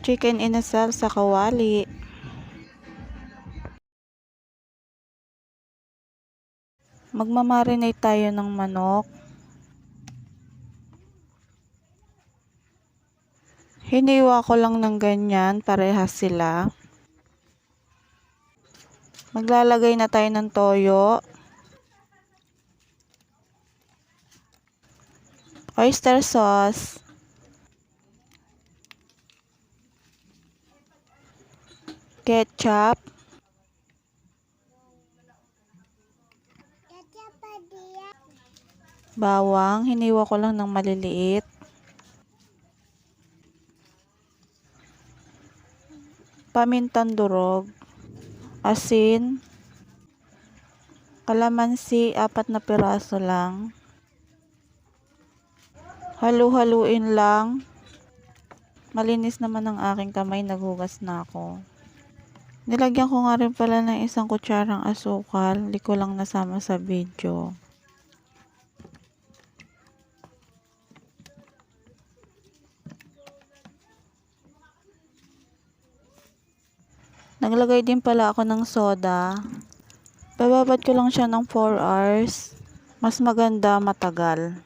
Chicken inasal sa kawali. Magmamarinate tayo ng manok. Hiniwa ko lang ng ganyan, parehas sila. Maglalagay na tayo ng toyo. Oyster sauce. Ketchup. Bawang, hiniwa ko lang ng maliliit. Pamintang durog. Asin. Kalamansi, 4 na piraso lang. Halu-haluin lang. Malinis naman ang aking kamay, naghugas na ako. Nilagyan ko nga rin pala ng 1 kutsarang asukal, hindi ko lang nasama sa video. Naglagay din pala ako ng soda. Bababad ko lang siya ng 4 hours. Mas maganda matagal.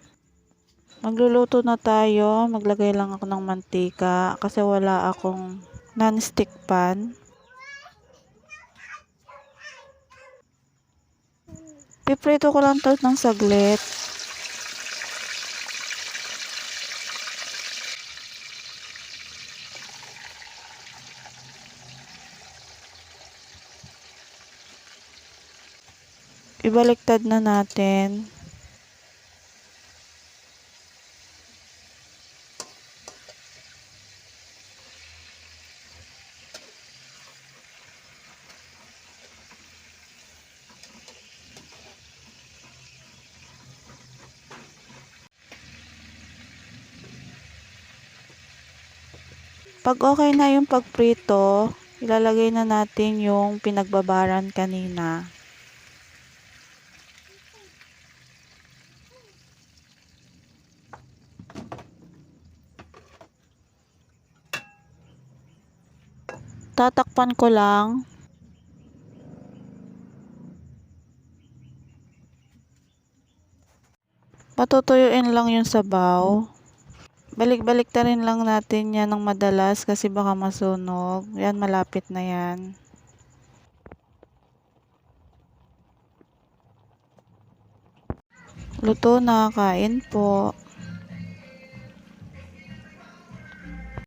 Magluluto na tayo. Maglagay lang ako ng mantika kasi wala akong non-stick pan. Piprito ko lang ito ng saglit. Ibaliktad na natin. Pag okay na yung pagprito, ilalagay na natin yung pinagbabaran kanina. Tatakpan ko lang. Patutuyuin lang yung sabaw. Balik-balik na rin lang natin yan ng madalas kasi baka masunog. Yan, malapit na yan. Luto na, kain po.